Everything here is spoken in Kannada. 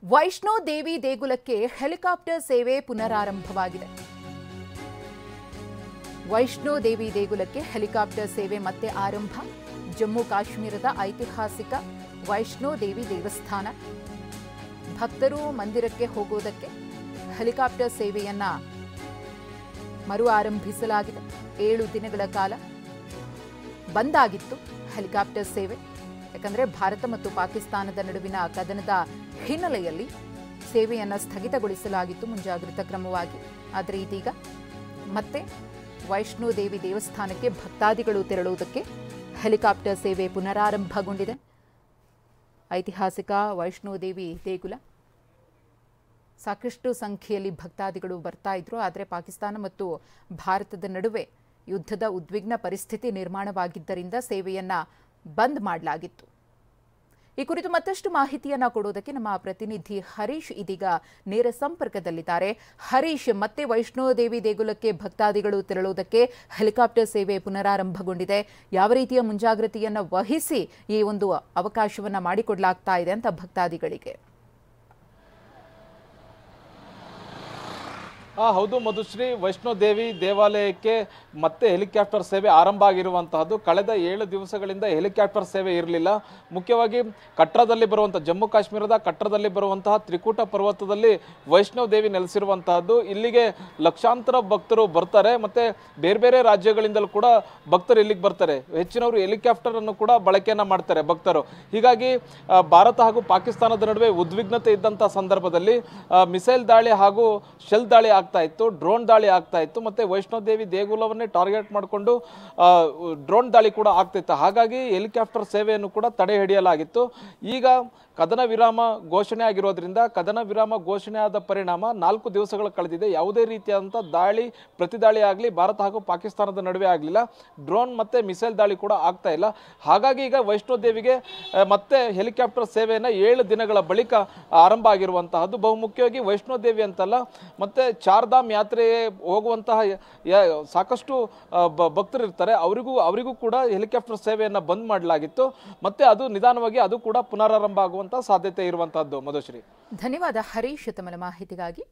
ವೈಷ್ಣೋ ದೇವಿ ದೇಗುಲಕ್ಕೆ ಹೆಲಿಕಾಪ್ಟರ್ ಸೇವೆ ಪುನರಾರಂಭವಾಗಿದೆ. ವೈಷ್ಣೋ ದೇವಿ ದೇಗುಲಕ್ಕೆ ಹೆಲಿಕಾಪ್ಟರ್ ಸೇವೆ ಮತ್ತೆ ಆರಂಭ. ಜಮ್ಮು ಕಾಶ್ಮೀರದ ಐತಿಹಾಸಿಕ ವೈಷ್ಣೋ ದೇವಿ ದೇವಸ್ಥಾನ ಭಕ್ತರು ಮಂದಿರಕ್ಕೆ ಹೋಗೋದಕ್ಕೆ ಹೆಲಿಕಾಪ್ಟರ್ ಸೇವೆಯನ್ನ ಮರು ಆರಂಭಿಸಲಾಗಿದೆ. 7 ದಿನಗಳ ಕಾಲ ಬಂದ್ ಆಗಿತ್ತು ಹೆಲಿಕಾಪ್ಟರ್ ಸೇವೆ. ಯಾಕಂದ್ರೆ ಭಾರತ ಮತ್ತು ಪಾಕಿಸ್ತಾನದ ನಡುವಿನ ಕದನದ ಹಿನ್ನೆಲೆಯಲ್ಲಿ ಸೇವೆಯನ್ನು ಸ್ಥಗಿತಗೊಳಿಸಲಾಗಿತ್ತು ಮುಂಜಾಗ್ರತಾ ಕ್ರಮವಾಗಿ. ಆದರೆ ಇದೀಗ ಮತ್ತೆ ವೈಷ್ಣೋ ದೇವಿ ದೇವಸ್ಥಾನಕ್ಕೆ ಭಕ್ತಾದಿಗಳು ತೆರಳುವುದಕ್ಕೆ ಹೆಲಿಕಾಪ್ಟರ್ ಸೇವೆ ಪುನರಾರಂಭಗೊಂಡಿದೆ. ಐತಿಹಾಸಿಕ ವೈಷ್ಣೋ ದೇವಿ ದೇಗುಲ ಸಾಕಷ್ಟು ಸಂಖ್ಯೆಯಲ್ಲಿ ಭಕ್ತಾದಿಗಳು ಬರ್ತಾ ಇದ್ರು. ಆದರೆ ಪಾಕಿಸ್ತಾನ ಮತ್ತು ಭಾರತದ ನಡುವೆ ಯುದ್ಧದ ಉದ್ವಿಗ್ನ ಪರಿಸ್ಥಿತಿ ನಿರ್ಮಾಣವಾಗಿದ್ದರಿಂದ ಸೇವೆಯನ್ನ ಬಂದ್ ಮಾಡಲಾಗಿತ್ತು. ಈ ಕುರಿತು ಮತ್ತಷ್ಟು ಮಾಹಿತಿಯನ್ನ ಕೊಡೋದಕ್ಕೆ ನಮ್ಮ ಪ್ರತಿನಿಧಿ ಹರೀಶ್ ಇದೀಗ ನೇರ ಸಂಪರ್ಕದಲ್ಲಿದ್ದಾರೆ. ಹರೀಶ್, ಮತ್ತೆ ವೈಷ್ಣೋ ದೇವಿ ದೇಗುಲಕ್ಕೆ ಭಕ್ತಾದಿಗಳು ತೆರಳುವುದಕ್ಕೆ ಹೆಲಿಕಾಪ್ಟರ್ ಸೇವೆ ಪುನರಾರಂಭಗೊಂಡಿದೆ. ಯಾವ ರೀತಿಯ ಮುಂಜಾಗ್ರತೆಯನ್ನ ವಹಿಸಿ ಈ ಒಂದು ಅವಕಾಶವನ್ನ ಮಾಡಿಕೊಡಲಾಗ್ತಾ ಇದೆ ಅಂತ ಭಕ್ತಾದಿಗಳಿಗೆ? ಹೌದು ಮಧುಶ್ರೀ, ವೈಷ್ಣೋ ದೇವಿ ದೇವಾಲಯಕ್ಕೆ ಮತ್ತೆ ಹೆಲಿಕಾಪ್ಟರ್ ಸೇವೆ ಆರಂಭ ಆಗಿರುವಂತಹದ್ದು. ಕಳೆದ 7 ದಿವಸಗಳಿಂದ ಹೆಲಿಕಾಪ್ಟರ್ ಸೇವೆ ಇರಲಿಲ್ಲ. ಮುಖ್ಯವಾಗಿ ಕಟ್ರಾದಲ್ಲಿ ಬರುವಂತಹ ಜಮ್ಮು ಕಾಶ್ಮೀರದ ಕಟ್ರಾದಲ್ಲಿ ಬರುವಂತಹ ತ್ರಿಕೂಟ ಪರ್ವತದಲ್ಲಿ ವೈಷ್ಣೋ ದೇವಿ ನೆಲೆಸಿರುವಂತಹದ್ದು. ಇಲ್ಲಿಗೆ ಲಕ್ಷಾಂತರ ಭಕ್ತರು ಬರ್ತಾರೆ. ಮತ್ತೆ ಬೇರೆ ಬೇರೆ ರಾಜ್ಯಗಳಿಂದಲೂ ಕೂಡ ಭಕ್ತರು ಇಲ್ಲಿಗೆ ಬರ್ತಾರೆ. ಹೆಚ್ಚಿನವರು ಹೆಲಿಕಾಪ್ಟರ್ ಅನ್ನು ಕೂಡ ಬಳಕೆಯನ್ನ ಮಾಡ್ತಾರೆ ಭಕ್ತರು. ಹೀಗಾಗಿ ಭಾರತ ಹಾಗೂ ಪಾಕಿಸ್ತಾನದ ನಡುವೆ ಉದ್ವಿಗ್ನತೆ ಇದ್ದಂತಹ ಸಂದರ್ಭದಲ್ಲಿ ಮಿಸೈಲ್ ದಾಳಿ ಹಾಗೂ ಶೆಲ್ ದಾಳಿ ಆಗ್ತಾ ಇತ್ತು, ಡ್ರೋನ್ ದಾಳಿ ಆಗ್ತಾ ಇತ್ತು. ಮತ್ತೆ ವೈಷ್ಣೋ ದೇವಿ ದೇಗುಲವನ್ನೇ ಟಾರ್ಗೆಟ್ ಮಾಡಿಕೊಂಡು ಡ್ರೋನ್ ದಾಳಿ ಕೂಡ ಆಗ್ತಿತ್ತು. ಹಾಗಾಗಿ ಹೆಲಿಕಾಪ್ಟರ್ ಸೇವೆಯನ್ನು ಕೂಡ ತಡೆ ಹಿಡಿಯಲಾಗಿತ್ತು. ಈಗ ಕದನ ವಿರಾಮ ಘೋಷಣೆ ಆಗಿರೋದ್ರಿಂದ ಕದನ ವಿರಾಮ ಘೋಷಣೆ ಆದ ಪರಿಣಾಮ 4 ದಿವಸಗಳು ಕಳೆದಿದೆ. ಯಾವುದೇ ರೀತಿಯಾದಂಥ ದಾಳಿ ಪ್ರತಿದಾಳಿ ಆಗಲಿ ಭಾರತ ಹಾಗೂ ಪಾಕಿಸ್ತಾನದ ನಡುವೆ ಆಗಲಿಲ್ಲ. ಡ್ರೋನ್ ಮತ್ತೆ ಮಿಸೈಲ್ ದಾಳಿ ಕೂಡ ಆಗ್ತಾ ಇಲ್ಲ. ಹಾಗಾಗಿ ಈಗ ವೈಷ್ಣೋ ದೇವಿಗೆ ಮತ್ತೆ ಹೆಲಿಕಾಪ್ಟರ್ ಸೇವೆಯನ್ನು 7 ದಿನಗಳ ಬಳಿಕ ಆರಂಭ ಆಗಿರುವಂತಹದ್ದು. ಬಹುಮುಖ್ಯವಾಗಿ ವೈಷ್ಣೋ ದೇವಿ ಅಂತಲ್ಲ, ಮತ್ತೆ ಚಾರ್ಧಾಮ್ ಯಾತ್ರೆ ಹೋಗುವಂತಹ ಸಾಕಷ್ಟು ಭಕ್ತರು ಇರ್ತಾರೆ. ಅವರಿಗೂ ಕೂಡ ಹೆಲಿಕಾಪ್ಟರ್ ಸೇವೆಯನ್ನು ಬಂದ್ ಮಾಡಲಾಗಿತ್ತು. ಮತ್ತೆ ಅದು ನಿಧಾನವಾಗಿ ಅದು ಕೂಡ ಪುನರಾರಂಭ ಆಗುವಂತಹ ಸಾಧ್ಯತೆ ಇರುವಂತಹದ್ದು. ಮಧುಶ್ರೀ, ಧನ್ಯವಾದ ಹರೀಶ್ ತಮ್ಮ ಮಾಹಿತಿಗಾಗಿ.